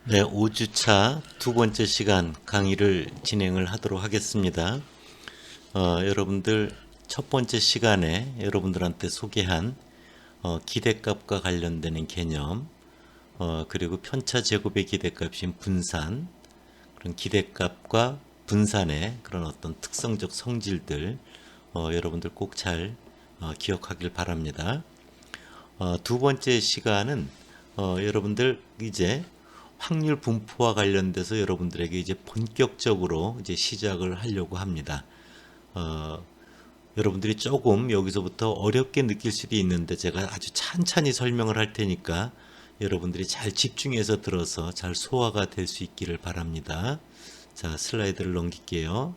네, 5주차 두 번째 시간 강의를 진행을 하도록 하겠습니다. 여러분들 첫 번째 시간에 여러분들한테 소개한 기대값과 관련되는 개념, 그리고 편차 제곱의 기대값인 분산, 그런 기대값과 분산의 그런 어떤 특성적 성질들, 여러분들 꼭 잘 기억하길 바랍니다. 두 번째 시간은 여러분들 이제 확률 분포와 관련돼서 여러분들에게 이제 본격적으로 이제 시작을 하려고 합니다. 여러분들이 조금 여기서부터 어렵게 느낄 수도 있는데 제가 아주 찬찬히 설명을 할 테니까 여러분들이 잘 집중해서 들어서 잘 소화가 될 수 있기를 바랍니다. 자, 슬라이드를 넘길게요.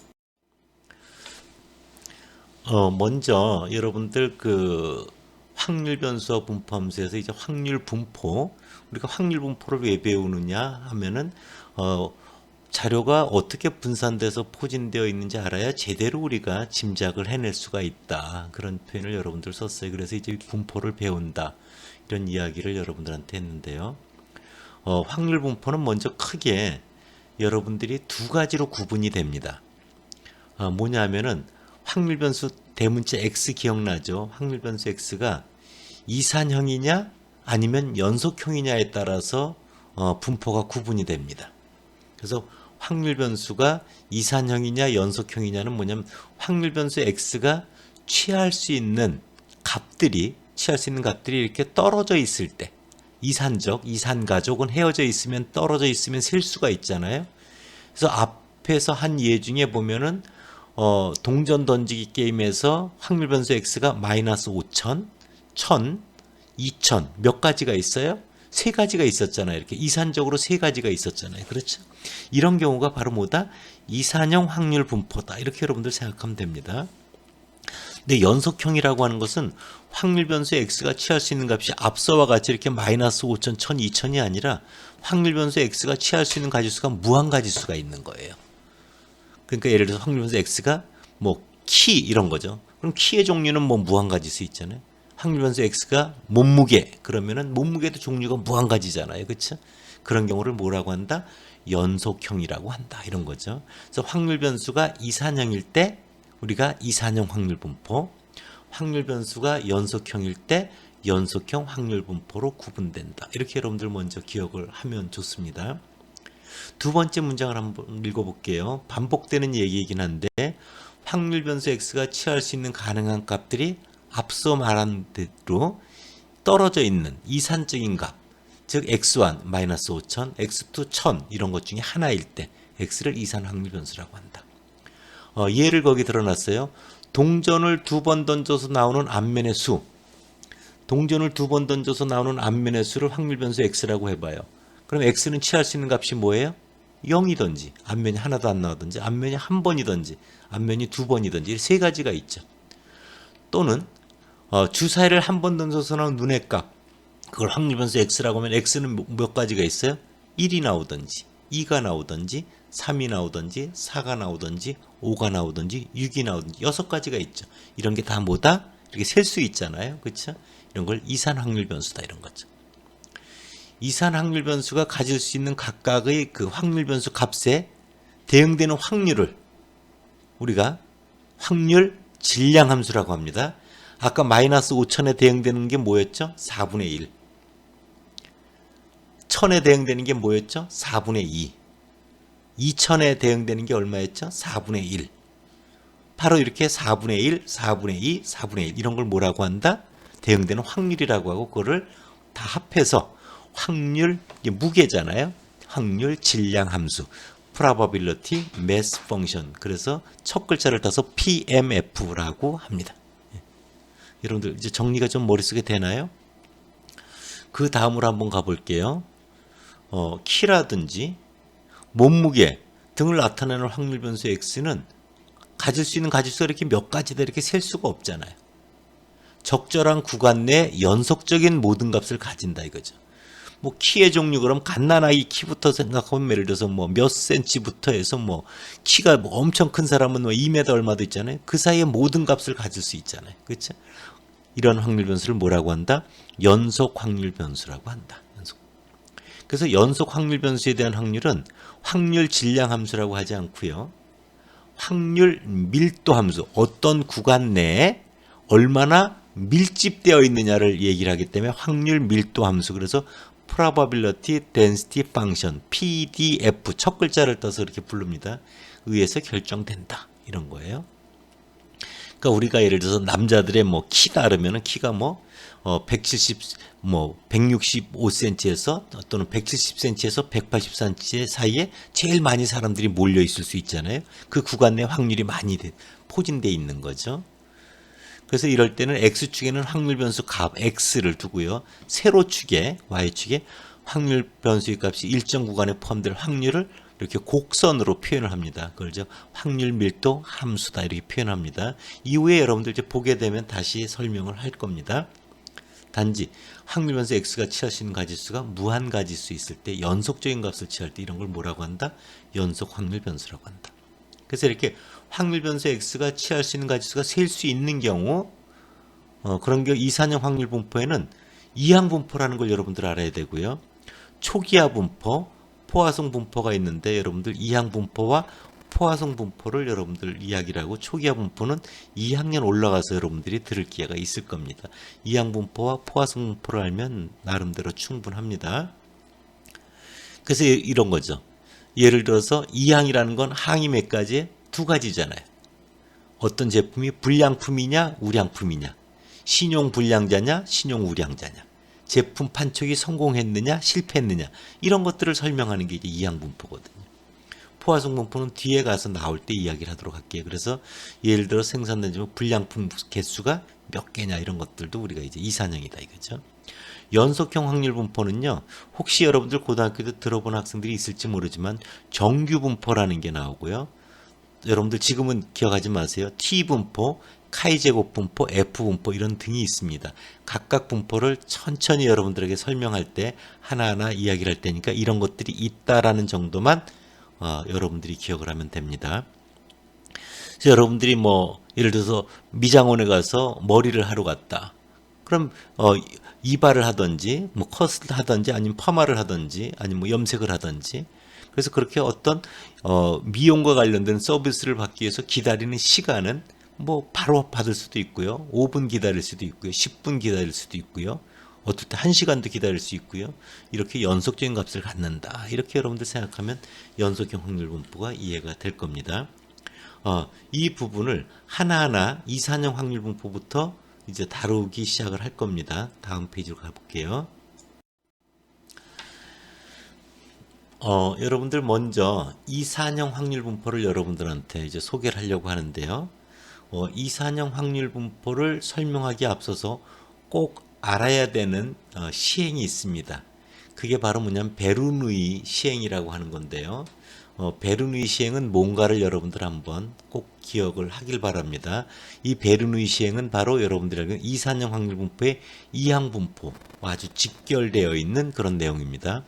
먼저 여러분들 그 확률 변수와 분포 함수에서 이제 확률 분포, 우리가 확률 분포를 왜 배우느냐 하면은 자료가 어떻게 분산돼서 포진되어 있는지 알아야 제대로 우리가 짐작을 해낼 수가 있다. 그런 표현을 여러분들 썼어요. 그래서 이제 분포를 배운다. 이런 이야기를 여러분들한테 했는데요. 확률 분포는 먼저 크게 여러분들이 두 가지로 구분이 됩니다. 뭐냐면은 확률 변수 대문자 x 기억나죠? 확률 변수 x가 이산형이냐 아니면 연속형이냐에 따라서 분포가 구분이 됩니다. 그래서 확률 변수가 이산형이냐 연속형이냐는 뭐냐면 확률 변수 x가 취할 수 있는 값들이 이렇게 떨어져 있을 때, 이산가족은 헤어져 있으면 떨어져 있으면 셀 수가 있잖아요. 그래서 앞에서 한 예 중에 보면은 동전 던지기 게임에서 확률 변수 x가 마이너스 5,000, 1,000, 2,000 몇 가지가 있어요? 세 가지가 있었잖아요. 이렇게 이산적으로 세 가지가 있었잖아요. 그렇죠? 이런 경우가 바로 뭐다? 이산형 확률 분포다. 이렇게 여러분들 생각하면 됩니다. 근데 연속형이라고 하는 것은 확률 변수 x가 취할 수 있는 값이 앞서와 같이 이렇게 마이너스 5,000, 1,000, 2,000이 아니라 확률 변수 x가 취할 수 있는 가지수가 무한가지수가 있는 거예요. 그러니까 예를 들어서 확률 변수 x가 뭐 키 이런 거죠. 그럼 키의 종류는 뭐 무한가지수 있잖아요. 확률 변수 x가 몸무게 그러면은 몸무게도 종류가 무한가지잖아요. 그렇죠? 그런 경우를 뭐라고 한다? 연속형이라고 한다. 이런 거죠. 그래서 확률 변수가 이산형일 때 우리가 이산형 확률 분포, 확률 변수가 연속형일 때 연속형 확률 분포로 구분된다. 이렇게 여러분들 먼저 기억을 하면 좋습니다. 두 번째 문장을 한번 읽어볼게요. 반복되는 얘기이긴 한데 확률 변수 x가 취할 수 있는 가능한 값들이 앞서 말한 대로 떨어져 있는 이산적인 값, 즉 x1 마이너스 5,000, x2 1,000 이런 것 중에 하나일 때 x를 이산 확률 변수라고 한다. 예를 거기 들어놨어요. 동전을 두 번 던져서 나오는 앞면의 수, 동전을 두 번 던져서 나오는 앞면의 수를 확률 변수 x라고 해봐요. 그럼 x는 취할 수 있는 값이 뭐예요? 0이든지 앞면이 하나도 안 나오든지 앞면이 한 번이든지 앞면이 두 번이든지 세 가지가 있죠. 또는 주사위를 한 번 던져서 나온 눈의 값, 그걸 확률 변수 x라고 하면 x는 몇 가지가 있어요? 1이 나오든지 2가 나오든지 3이 나오든지 4가 나오든지 5가 나오든지 6이 나오든지 6가지가 있죠. 이런 게 다 뭐다? 이렇게 셀 수 있잖아요. 그렇죠? 이런 걸 이산 확률 변수다 이런 거죠. 이산 확률 변수가 가질 수 있는 각각의 그 확률 변수 값에 대응되는 확률을 우리가 확률 질량 함수라고 합니다. 아까 마이너스 5,000에 대응되는 게 뭐였죠? 4분의 1. 1,000에 대응되는 게 뭐였죠? 4분의 2. 2,000에 대응되는 게 얼마였죠? 4분의 1. 바로 이렇게 4분의 1, 4분의 2, 4분의 1 이런 걸 뭐라고 한다? 대응되는 확률이라고 하고 그거를 다 합해서 확률, 이게 무게잖아요. 확률 질량 함수. probability mass function. 그래서 첫 글자를 따서 PMF라고 합니다. 여러분들 이제 정리가 좀 머릿속에 되나요? 그 다음으로 한번 가볼게요. 키라든지 몸무게 등을 나타내는 확률 변수 x는 가질 수 있는 가지수가 이렇게 몇 가지다 이렇게 셀 수가 없잖아요. 적절한 구간 내 연속적인 모든 값을 가진다 이거죠. 뭐 키의 종류 그럼 갓난아기 키부터 생각하면 예를 들어서 뭐 몇 센치부터 해서 뭐 키가 뭐 엄청 큰 사람은 뭐 2m 얼마도 있잖아요. 그 사이에 모든 값을 가질 수 있잖아요. 그렇죠? 이런 확률 변수를 뭐라고 한다? 연속 확률 변수라고 한다. 연속. 그래서 연속 확률 변수에 대한 확률은 확률 질량 함수라고 하지 않고요. 확률 밀도 함수, 어떤 구간 내에 얼마나 밀집되어 있느냐를 얘기를 하기 때문에 확률 밀도 함수, 그래서 probability density function PDF 첫 글자를 떠서 이렇게 부릅니다. 의해서 결정된다 이런 거예요. 그러니까 우리가 예를 들어서 남자들의 뭐 키다 그러면은 키가 뭐 165cm에서 또는 170cm에서 180cm 사이에 제일 많이 사람들이 몰려 있을 수 있잖아요. 그 구간 내 확률이 많이 포진되어 있는 거죠. 그래서 이럴 때는 X축에는 확률 변수 값 X를 두고요. 세로축에 Y축에 확률 변수의 값이 일정 구간에 포함될 확률을 이렇게 곡선으로 표현을 합니다. 그걸 확률 밀도 함수다 이렇게 표현합니다. 이후에 여러분들 이제 보게 되면 다시 설명을 할 겁니다. 단지 확률 변수 X가 취할 수 있는 가지수가 무한 가지수 있을 때 연속적인 값을 취할 때 이런 걸 뭐라고 한다? 연속 확률 변수라고 한다. 그래서 이렇게 확률 변수 X가 취할 수 있는 가지수가 셀 수 있는 경우 그런 경우 이산형 확률 분포에는 이항 분포라는 걸 여러분들 알아야 되고요. 초기화 분포, 포화성 분포가 있는데 여러분들 이항 분포와 포화성 분포를 여러분들 이야기를 하고 초기화 분포는 2학년 올라가서 여러분들이 들을 기회가 있을 겁니다. 이항 분포와 포화성 분포를 알면 나름대로 충분합니다. 그래서 이런 거죠. 예를 들어서 이항이라는 건 항이 몇 가지? 두 가지잖아요. 어떤 제품이 불량품이냐 우량품이냐, 신용 불량자냐 신용 우량자냐, 제품 판촉이 성공했느냐 실패했느냐, 이런 것들을 설명하는 게 이제 이항 분포거든요. 포화성 분포는 뒤에 가서 나올 때 이야기를 하도록 할게요. 그래서 예를 들어 생산된 제품 불량품 개수가 몇 개냐 이런 것들도 우리가 이제 이산형이다 이거죠. 연속형 확률 분포는요, 혹시 여러분들 고등학교도 들어본 학생들이 있을지 모르지만 정규 분포라는 게 나오고요. 여러분들 지금은 기억하지 마세요. T 분포, 카이제곱 분포, F 분포 이런 등이 있습니다. 각각 분포를 천천히 여러분들에게 설명할 때 하나하나 이야기를 할 테니까 이런 것들이 있다라는 정도만 여러분들이 기억을 하면 됩니다. 그래서 여러분들이 뭐 예를 들어서 미장원에 가서 머리를 하러 갔다. 그럼 이발을 하든지 뭐 컷을 하든지 아니면 파마를 하든지 아니면 뭐 염색을 하든지, 그래서 그렇게 어떤 미용과 관련된 서비스를 받기 위해서 기다리는 시간은 뭐 바로 받을 수도 있고요. 5분 기다릴 수도 있고요. 10분 기다릴 수도 있고요. 어떨 때 1시간도 기다릴 수 있고요. 이렇게 연속적인 값을 갖는다. 이렇게 여러분들 생각하면 연속형 확률 분포가 이해가 될 겁니다. 이 부분을 하나하나 이산형 확률 분포부터 이제 다루기 시작을 할 겁니다. 다음 페이지로 가볼게요. 여러분들 먼저 이산형 확률 분포를 여러분들한테 이제 소개를 하려고 하는데요. 이산형 확률 분포를 설명하기에 앞서서 꼭 알아야 되는 시행이 있습니다. 그게 바로 뭐냐면 베르누이 시행이라고 하는 건데요. 베르누이 시행은 뭔가를 여러분들 한번 꼭 기억을 하길 바랍니다. 이 베르누이 시행은 바로 여러분들이 알고 있는 이산형 확률 분포의 이항 분포와 아주 직결되어 있는 그런 내용입니다.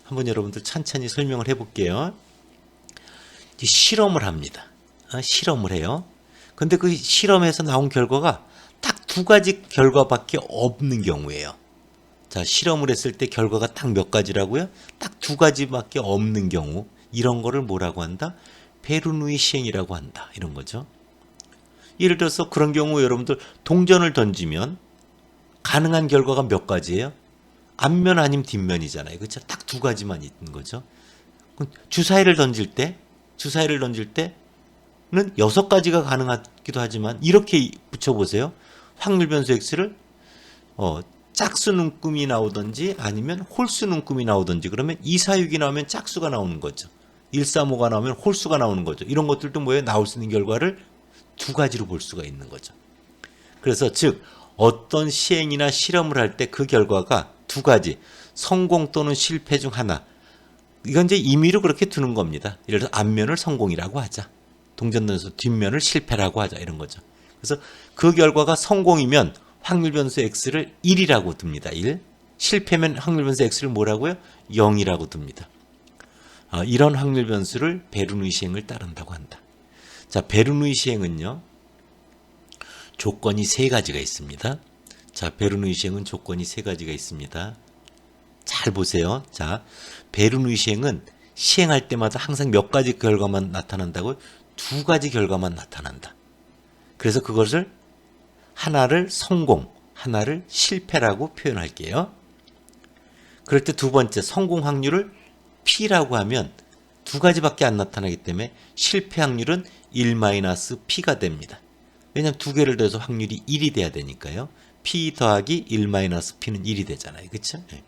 한번 여러분들 천천히 설명을 해볼게요. 실험을 합니다. 실험을 해요. 근데 그 실험에서 나온 결과가 딱 두 가지 결과밖에 없는 경우예요. 자, 실험을 했을 때 결과가 딱 몇 가지라고요? 딱 두 가지밖에 없는 경우, 이런 거를 뭐라고 한다? 베르누이 시행이라고 한다. 이런 거죠. 예를 들어서 그런 경우 여러분들 동전을 던지면 가능한 결과가 몇 가지예요? 앞면 아니면 뒷면이잖아요. 그렇죠? 딱 두 가지만 있는 거죠. 주사위를 던질 때는 6가지가 가능하기도 하지만 이렇게 붙여보세요. 확률 변수 X를 짝수 눈금이 나오든지 아니면 홀수 눈금이 나오든지, 그러면 2, 4, 6이 나오면 짝수가 나오는 거죠. 1, 3, 5가 나오면 홀수가 나오는 거죠. 이런 것들도 뭐예요? 나올 수 있는 결과를 두 가지로 볼 수가 있는 거죠. 그래서 즉 어떤 시행이나 실험을 할 때 그 결과가 두 가지, 성공 또는 실패 중 하나, 이건 이제 임의로 그렇게 두는 겁니다. 예를 들어 앞면을 성공이라고 하자, 동전 던져서 뒷면을 실패라고 하자, 이런 거죠. 그래서 그 결과가 성공이면 확률 변수 X를 1이라고 둡니다. 1. 실패면 확률 변수 X를 뭐라고요? 0이라고 둡니다. 이런 확률 변수를 베르누이 시행을 따른다고 한다. 자, 베르누이 시행은요, 조건이 세 가지가 있습니다. 자, 베르누이 시행은 조건이 세 가지가 있습니다. 잘 잘 보세요. 자, 베르누이 시행은 시행할 때마다 항상 몇 가지 결과만 나타난다고? 두 가지 결과만 나타난다. 그래서 그것을 하나를 성공, 하나를 실패라고 표현할게요. 그럴 때 두 번째 성공 확률을 P라고 하면 두 가지밖에 안 나타나기 때문에 실패 확률은 1-P가 됩니다. 왜냐하면 두 개를 더해서 확률이 1이 돼야 되니까요. P 더하기 1-P는 1이 되잖아요. 그렇죠? 네.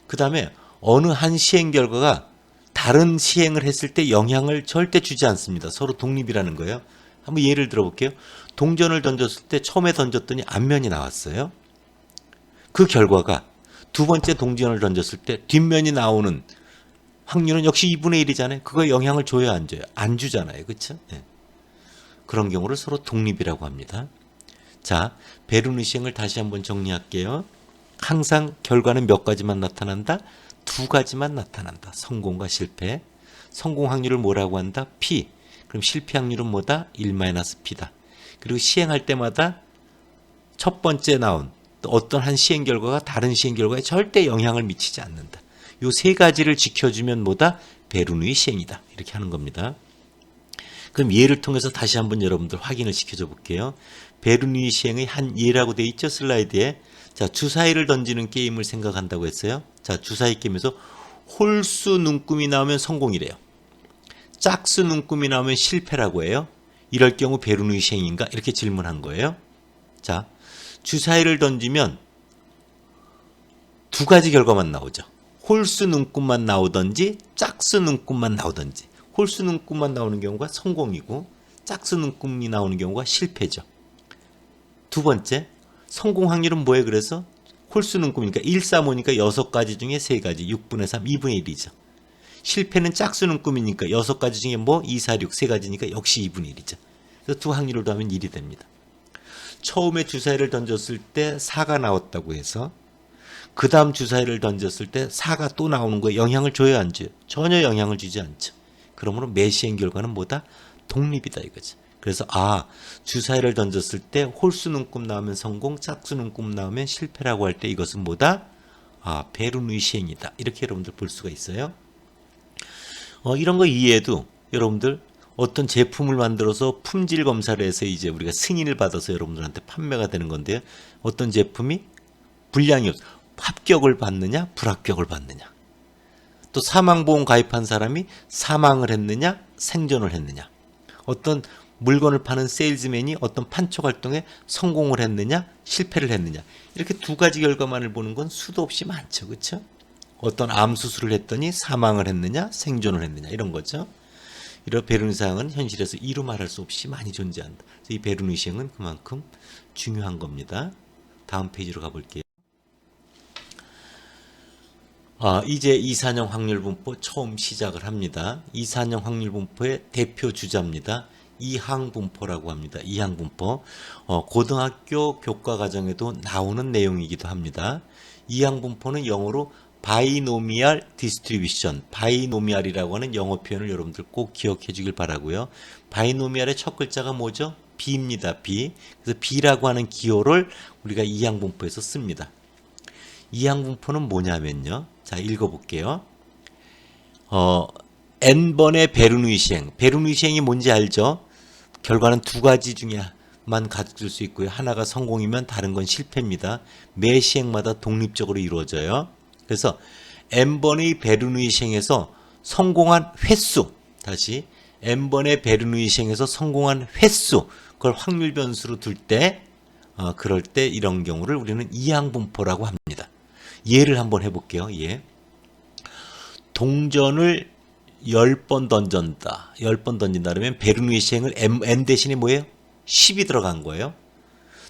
그 다음에 어느 한 시행 결과가 다른 시행을 했을 때 영향을 절대 주지 않습니다. 서로 독립이라는 거예요. 한번 예를 들어볼게요. 동전을 던졌을 때 처음에 던졌더니 앞면이 나왔어요. 그 결과가 두 번째 동전을 던졌을 때 뒷면이 나오는 확률은 역시 2분의 1이잖아요. 그거에 영향을 줘야 안 줘요? 안 주잖아요. 그렇죠? 네. 그런 경우를 서로 독립이라고 합니다. 자, 베르누이 시행을 다시 한번 정리할게요. 항상 결과는 몇 가지만 나타난다? 두 가지만 나타난다. 성공과 실패. 성공 확률을 뭐라고 한다? P. 그럼 실패 확률은 뭐다? 1-P다. 그리고 시행할 때마다 첫 번째 나온 어떤 한 시행 결과가 다른 시행 결과에 절대 영향을 미치지 않는다. 요 세 가지를 지켜주면 뭐다? 베르누이 시행이다. 이렇게 하는 겁니다. 그럼 예를 통해서 다시 한번 여러분들 확인을 시켜줘 볼게요. 베르누이 시행의 한 예라고 돼 있죠? 슬라이드에. 자, 주사위를 던지는 게임을 생각한다고 했어요. 자, 주사위 게임에서 홀수 눈금이 나오면 성공이래요. 짝수 눈금이 나오면 실패라고 해요. 이럴 경우 베르누이 시행인가? 이렇게 질문한 거예요. 자, 주사위를 던지면 두 가지 결과만 나오죠. 홀수 눈금만 나오든지 짝수 눈금만 나오든지. 홀수 눈금만 나오는 경우가 성공이고 짝수 눈금이 나오는 경우가 실패죠. 두 번째, 성공 확률은 뭐예요? 그래서 홀수 눈금이니까 1, 3, 5니까 6가지 중에 3가지, 6분의 3, 2분의 1이죠. 실패는 짝수 눈금이니까 6가지 중에 뭐 2, 4, 6, 3가지니까 역시 2분의 1이죠. 그래서 두 확률을 더하면 1이 됩니다. 처음에 주사위를 던졌을 때 4가 나왔다고 해서 그 다음 주사위를 던졌을 때 4가 또 나오는 거에 영향을 줘야 안 줘요? 전혀 영향을 주지 않죠. 그러므로 매 시행 결과는 뭐다? 독립이다 이거죠. 그래서 주사위를 던졌을 때 홀수 눈금 나오면 성공, 짝수 눈금 나오면 실패라고 할 때 이것은 뭐다? 베르누이 시행이다. 이렇게 여러분들 볼 수가 있어요. 이런 거 이해해도 여러분들 어떤 제품을 만들어서 품질 검사를 해서 이제 우리가 승인을 받아서 여러분들한테 판매가 되는 건데요. 어떤 제품이 불량이 합격을 받느냐, 불합격을 받느냐. 또 사망보험 가입한 사람이 사망을 했느냐, 생존을 했느냐. 어떤 물건을 파는 세일즈맨이 어떤 판촉 활동에 성공을 했느냐, 실패를 했느냐. 이렇게 두 가지 결과만을 보는 건 수도 없이 많죠. 그렇죠? 어떤 암 수술을 했더니 사망을 했느냐, 생존을 했느냐. 이런 거죠. 이런 베르누이 사항은 현실에서 이루 말할 수 없이 많이 존재한다. 그래서 이 베르누이 시행은 그만큼 중요한 겁니다. 다음 페이지로 가볼게요. 이제 이산형 확률분포 처음 시작을 합니다. 이산형 확률분포의 대표 주자입니다. 이항분포라고 합니다. 이항분포. 고등학교 교과과정에도 나오는 내용이기도 합니다. 이항분포는 영어로 바이노미얼 디스트리뷰션, 바이노미얼이라고 하는 영어 표현을 여러분들 꼭 기억해 주길 바라고요. 바이노미얼의 첫 글자가 뭐죠? B입니다. B. 그래서 B라고 하는 기호를 우리가 이항분포에서 씁니다. 이항분포는 뭐냐면요. 자, 읽어볼게요. n번의 베르누이 시행. 베르누이 시행이 뭔지 알죠? 결과는 두 가지 중에만 가질 수 있고요. 하나가 성공이면 다른 건 실패입니다. 매 시행마다 독립적으로 이루어져요. 그래서 n번의 베르누이 시행에서 성공한 횟수, 다시 n번의 베르누이 시행에서 성공한 횟수, 그걸 확률 변수로 둘 때, 그럴 때 이런 경우를 우리는 이항분포라고 합니다. 예를 한번 해볼게요. 예. 동전을 10번 던진다. 10번 던진다 그러면 베르누이 시행을 n 대신에 뭐예요? 10이 들어간 거예요.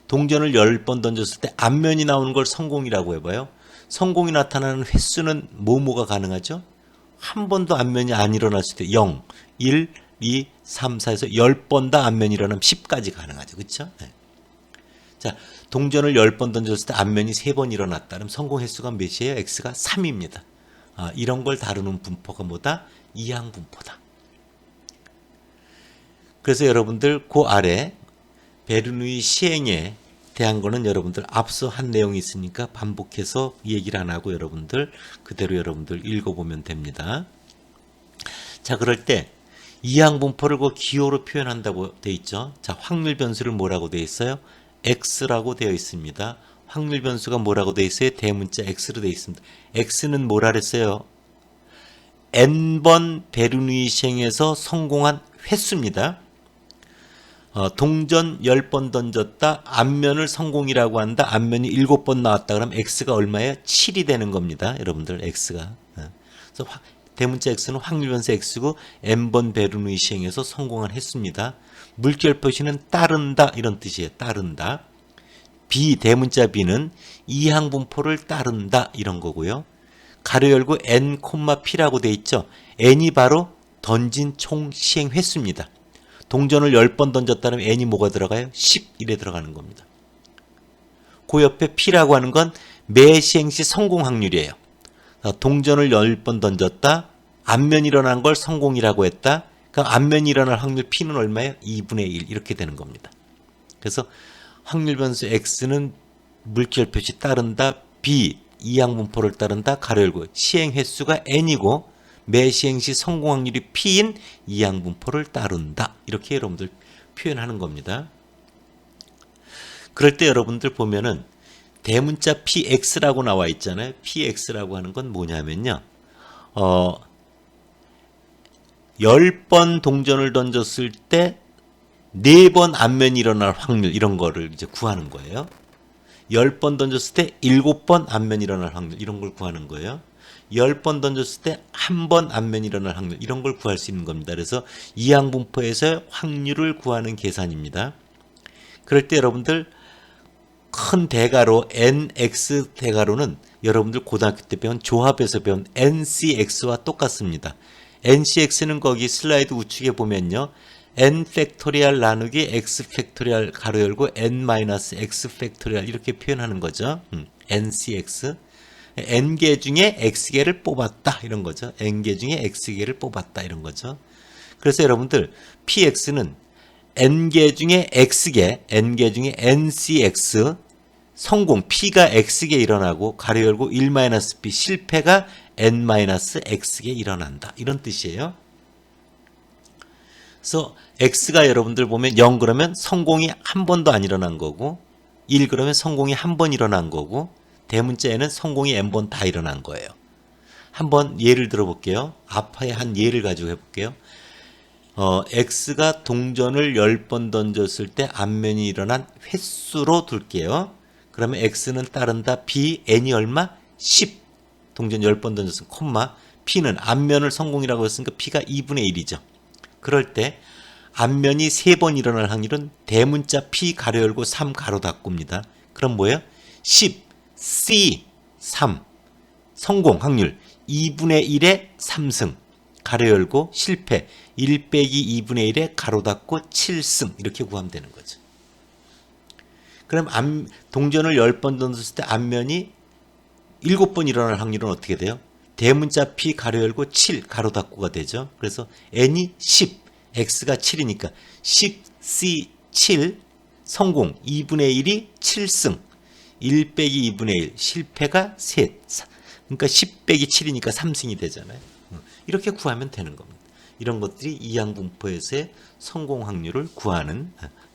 동전을 10번 던졌을 때 앞면이 나오는 걸 성공이라고 해봐요. 성공이 나타나는 횟수는 뭐가 가능하죠? 한 번도 앞면이 안 일어났을 때 0, 1, 2, 3, 4에서 10번 다 앞면이 일어나면 10까지 가능하죠. 그렇죠? 네. 자, 동전을 10번 던졌을 때 앞면이 3번 일어났다. 그럼 성공 횟수가 몇이에요? x가 3입니다. 이런 걸 다루는 분포가 뭐다? 이항분포다. 그래서 여러분들 그 아래 베르누이 시행의 대한 거는 여러분들 앞서 한 내용이 있으니까 반복해서 얘기를 안 하고 여러분들 그대로 여러분들 읽어보면 됩니다. 자, 그럴 때 이항분포를 그 기호로 표현한다고 돼 있죠. 자, 확률 변수를 뭐라고 돼 있어요? x라고 되어 있습니다. 확률 변수가 뭐라고 돼 있어요? 대문자 x로 되어 있습니다. x는 뭐라 그랬어요? n번 베르누이 시행에서 성공한 횟수입니다. 동전 10번 던졌다. 앞면을 성공이라고 한다. 앞면이 7번 나왔다. 그럼 x가 얼마예요? 7이 되는 겁니다. 여러분들 x가. 그래서 대문자 x는 확률 변수 x고 n번 베르누이 시행에서 성공한 횟수입니다. 물결 표시는 따른다 이런 뜻이에요. 따른다. b 대문자 b는 이항분포를 따른다 이런 거고요. 가로 열고 n, p라고 돼 있죠. n이 바로 던진 총 시행 횟수입니다. 동전을 10번 던졌다면 n이 뭐가 들어가요? 11에 들어가는 겁니다. 그 옆에 p라고 하는 건 매 시행 시 성공 확률이에요. 동전을 10번 던졌다. 앞면이 일어난 걸 성공이라고 했다. 그럼 앞면이 일어날 확률 p는 얼마예요? 2분의 1 이렇게 되는 겁니다. 그래서 확률 변수 x는 물결 표시 따른다. b 이항분포를 따른다. 가로 열고 시행 횟수가 n이고 매 시행 시 성공 확률이 p인 이항분포를 따른다. 이렇게 여러분들 표현하는 겁니다. 그럴 때 여러분들 보면은 대문자 px라고 나와 있잖아요. px라고 하는 건 뭐냐면요. 10번 동전을 던졌을 때 4번 앞면이 일어날 확률 이런 거를 이제 구하는 거예요. 10번 던졌을 때 7번 앞면이 일어날 확률 이런 걸 구하는 거예요. 10번 던졌을 때 한 번 앞면이 일어날 확률 이런 걸 구할 수 있는 겁니다. 그래서 이항분포에서 확률을 구하는 계산입니다. 그럴 때 여러분들 큰 대가로 nx 대가로는 여러분들 고등학교 때 배운 조합에서 배운 ncx와 똑같습니다. ncx는 거기 슬라이드 우측에 보면요. n 팩토리얼 나누기 x 팩토리얼 가로 열고 n 마이너스 x 팩토리얼 이렇게 표현하는 거죠. ncx n개 중에 x개를 뽑았다 이런 거죠. n개 중에 x개를 뽑았다 이런 거죠. 그래서 여러분들 px는 n개 중에 x개, n개 중에 ncx 성공 p가 x개 일어나고 가로 열고 1-p 실패가 n-x개 일어난다 이런 뜻이에요. 그래서 x가 여러분들 보면 0 그러면 성공이 한 번도 안 일어난 거고 1 그러면 성공이 한 번 일어난 거고 대문자에는 성공이 n번 다 일어난 거예요. 한번 예를 들어 볼게요. 아파의 한 예를 가지고 해볼게요. x가 동전을 10번 던졌을 때 앞면이 일어난 횟수로 둘게요. 그러면 x는 따른다. b, n이 얼마? 10. 동전 10번 던졌으면 콤마. p는 앞면을 성공이라고 했으니까 p가 2분의 1이죠. 그럴 때 앞면이 3번 일어날 확률은 대문자 p 가로 열고 3 가로 닫고입니다. 그럼 뭐예요? 10, c, 3. 성공 확률 2분의 1의 3승. 가로 열고 실패 1 빼기 2분의 1에 가로 닫고 7승 이렇게 구하면 되는 거죠. 그럼 동전을 10번 던졌을 때 앞면이 7번 일어날 확률은 어떻게 돼요? 대문자 p 가로 열고 7 가로 닫고가 되죠. 그래서 n이 10, x가 7이니까 10, c, 7 성공 2분의 1이 7승 1 빼기 2분의 1 실패가 셋 그러니까 10 빼기 7이니까 3승이 되잖아요. 이렇게 구하면 되는 겁니다. 이런 것들이 이항분포에서의 성공 확률을 구하는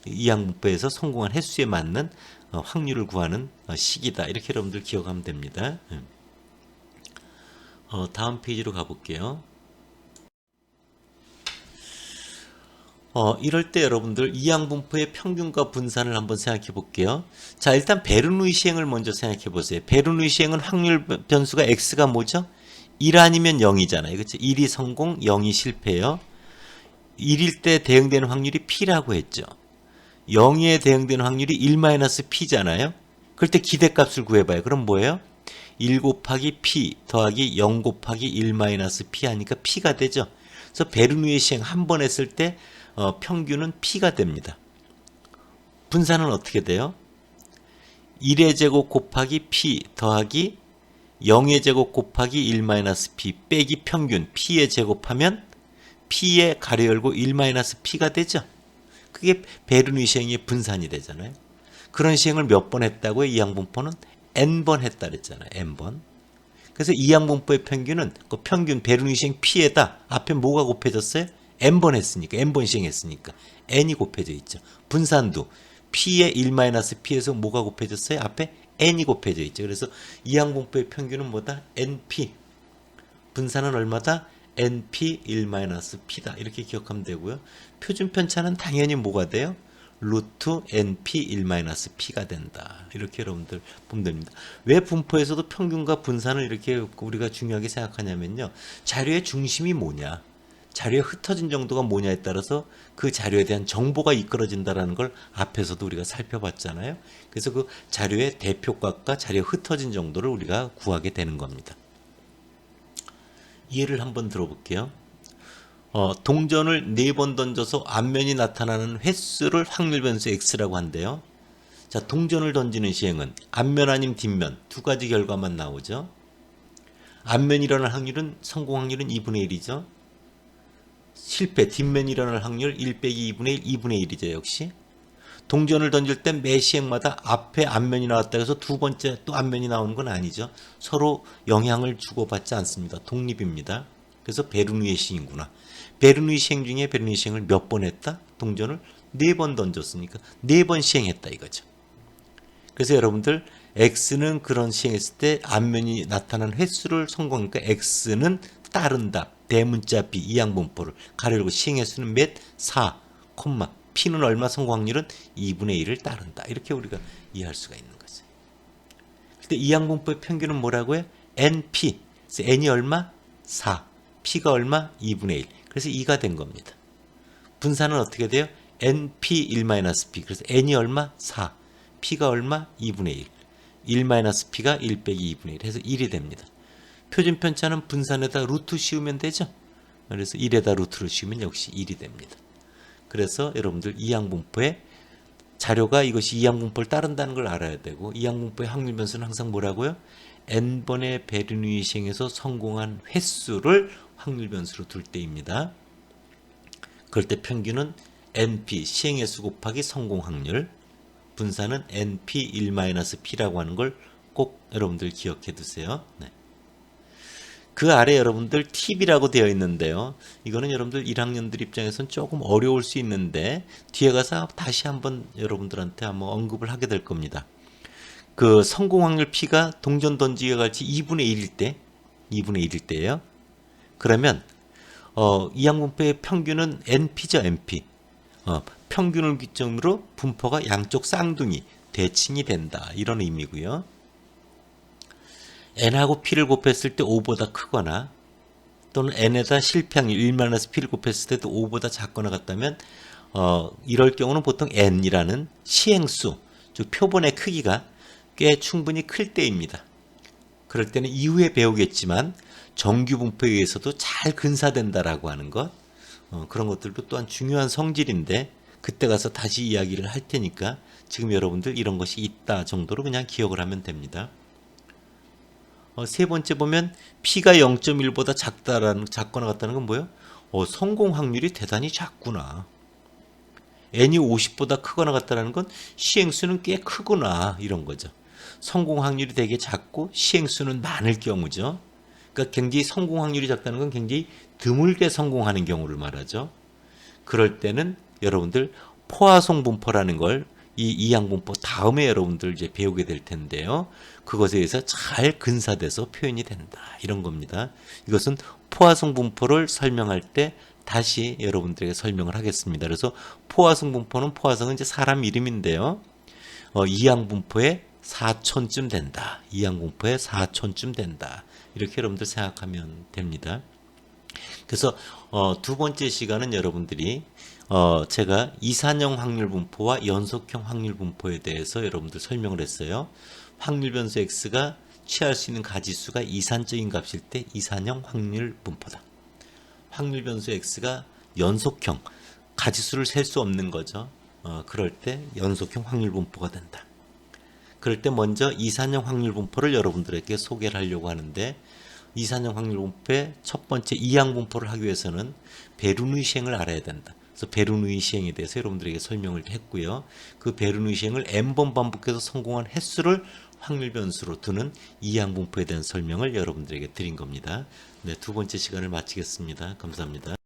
이항분포에서 성공한 횟수에 맞는 확률을 구하는 식이다. 이렇게 여러분들 기억하면 됩니다. 다음 페이지로 가볼게요. 이럴 때 여러분들 이항분포의 평균과 분산을 한번 생각해 볼게요. 자, 일단 베르누이 시행을 먼저 생각해 보세요. 베르누이 시행은 확률 변수가 x가 뭐죠? 1 아니면 0이잖아요. 그렇죠? 1이 성공, 0이 실패요. 1일 때 대응되는 확률이 p라고 했죠. 0에 대응되는 확률이 1-p잖아요. 그럴 때 기대값을 구해봐요. 그럼 뭐예요? 1 곱하기 p 더하기 0 곱하기 1-p 하니까 p가 되죠. 그래서 베르누이 시행 한 번 했을 때 평균은 p가 됩니다. 분산은 어떻게 돼요? 1의 제곱 곱하기 p 더하기 0의 제곱 곱하기 1-p 빼기 평균 p의 제곱하면 p의 가로 열고 1-p가 되죠. 그게 베르누이 시행의 분산이 되잖아요. 그런 시행을 몇 번 했다고요? 이항분포는 n번 했다 그랬잖아요. n번. 그래서 이항분포의 평균은 그 평균 베르누이 시행 p에다 앞에 뭐가 곱해졌어요? n번 했으니까 n번 시행했으니까 n이 곱해져 있죠. 분산도 p의 1-p에서 뭐가 곱해졌어요? 앞에 n이 곱해져 있죠. 그래서 이항분포의 평균은 뭐다? np. 분산은 얼마다? np 1-p다. 이렇게 기억하면 되고요. 표준 편차는 당연히 뭐가 돼요? 루트 np 1-p가 된다. 이렇게 여러분들 보면 됩니다. 왜 분포에서도 평균과 분산을 이렇게 우리가 중요하게 생각하냐면요. 자료의 중심이 뭐냐, 자료에 흩어진 정도가 뭐냐에 따라서 그 자료에 대한 정보가 이끌어진다는 걸 앞에서도 우리가 살펴봤잖아요. 그래서 그 자료의 대표값과 자료에 흩어진 정도를 우리가 구하게 되는 겁니다. 예를 한번 들어볼게요. 동전을 4번 던져서 앞면이 나타나는 횟수를 확률 변수 x라고 한대요. 자, 동전을 던지는 시행은 앞면 아님 뒷면 두 가지 결과만 나오죠. 앞면이 일어날 확률은 성공 확률은 2분의 1이죠. 실패 뒷면이 일어날 확률 1 빼기 2분의 1, 2분의 1이죠. 역시 동전을 던질 때 매 시행마다 앞에 앞면이 나왔다 해서 두 번째 또 앞면이 나오는 건 아니죠. 서로 영향을 주고받지 않습니다. 독립입니다. 그래서 베르누이의 시행이구나. 베르누이 시행 중에 베르누이 시행을 몇 번 했다? 동전을 4번 던졌으니까 4번 시행했다 이거죠. 그래서 여러분들 x는 그런 시행했을 때 앞면이 나타난 횟수를 성공하니까 x는 따른다. 대문자 b 이항분포를 가려고 시행 횟수는 몇? 4, p는 얼마 성공 확률은 2분의 1을 따른다. 이렇게 우리가 이해할 수가 있는 거죠. 근데 이항분포의 평균은 뭐라고요? np. 그래서 n이 얼마? 4. p가 얼마? 2분의 1. 그래서 2가 된 겁니다. 분산은 어떻게 돼요? np 1-p. 그래서 n이 얼마? 4. p가 얼마? 2분의 1. 1-p가 1 빼기 2분의 1 해서 1이 됩니다. 표준 편차는 분산에다 루트 씌우면 되죠. 그래서 1에다 루트를 씌우면 역시 1이 됩니다. 그래서 여러분들 이항분포의 자료가 이것이 이항분포를 따른다는 걸 알아야 되고, 이항분포의 확률 변수는 항상 뭐라고요? n번의 베르누이 시행에서 성공한 횟수를 확률 변수로 둘 때입니다. 그럴 때 평균은 np 시행 횟수 곱하기 성공 확률, 분산은 np 1-p라고 하는 걸 꼭 여러분들 기억해 두세요. 네. 그 아래 여러분들 팁이라고 되어 있는데요. 이거는 여러분들 1학년들 입장에서는 조금 어려울 수 있는데 뒤에 가서 다시 한번 여러분들한테 한번 언급을 하게 될 겁니다. 그 성공 확률 P가 동전 던지기와 같이 2분의 1일 때, 2분의 1일 때예요. 그러면 이항분포의 평균은 NP죠, NP. 평균을 기점으로 분포가 양쪽 쌍둥이, 대칭이 된다. 이런 의미고요. n하고 p를 곱했을 때 5보다 크거나 또는 n에다 실패 확률 1-p를 곱했을 때도 5보다 작거나 같다면 이럴 경우는 보통 n이라는 시행수, 즉 표본의 크기가 꽤 충분히 클 때입니다. 그럴 때는 이후에 배우겠지만 정규 분포에 의해서도 잘 근사된다라고 하는 것, 그런 것들도 또한 중요한 성질인데 그때 가서 다시 이야기를 할 테니까 지금 여러분들 이런 것이 있다 정도로 그냥 기억을 하면 됩니다. 세 번째 보면 P가 0.1보다 작거나 같다는 건 뭐예요? 성공 확률이 대단히 작구나. N이 50보다 크거나 같다는 건 시행수는 꽤 크구나 이런 거죠. 성공 확률이 되게 작고 시행수는 많을 경우죠. 그러니까 굉장히 성공 확률이 작다는 건 굉장히 드물게 성공하는 경우를 말하죠. 그럴 때는 여러분들 포화송 분포라는 걸 이 이항분포 다음에 여러분들 이제 배우게 될 텐데요. 그것에 의해서 잘 근사돼서 표현이 된다. 이런 겁니다. 이것은 포화송 분포를 설명할 때 다시 여러분들에게 설명을 하겠습니다. 그래서 포화송 분포는 포화송은 이제 사람 이름인데요. 이항분포의 4촌쯤 된다. 이항분포의 4촌쯤 된다. 이렇게 여러분들 생각하면 됩니다. 그래서 두 번째 시간은 여러분들이 제가 이산형 확률 분포와 연속형 확률 분포에 대해서 여러분들 설명을 했어요. 확률 변수 x가 취할 수 있는 가지수가 이산적인 값일 때 이산형 확률 분포다. 확률 변수 x가 연속형, 가지수를 셀 수 없는 거죠. 그럴 때 연속형 확률 분포가 된다. 그럴 때 먼저 이산형 확률 분포를 여러분들에게 소개를 하려고 하는데, 이산형 확률 분포의 첫 번째 이항 분포를 하기 위해서는 베르누이 시행을 알아야 된다. 그래서 베르누이 시행에 대해서 여러분들에게 설명을 했고요. 그 베르누이 시행을 n번 반복해서 성공한 횟수를 확률 변수로 두는 이항분포에 대한 설명을 여러분들에게 드린 겁니다. 네, 두 번째 시간을 마치겠습니다. 감사합니다.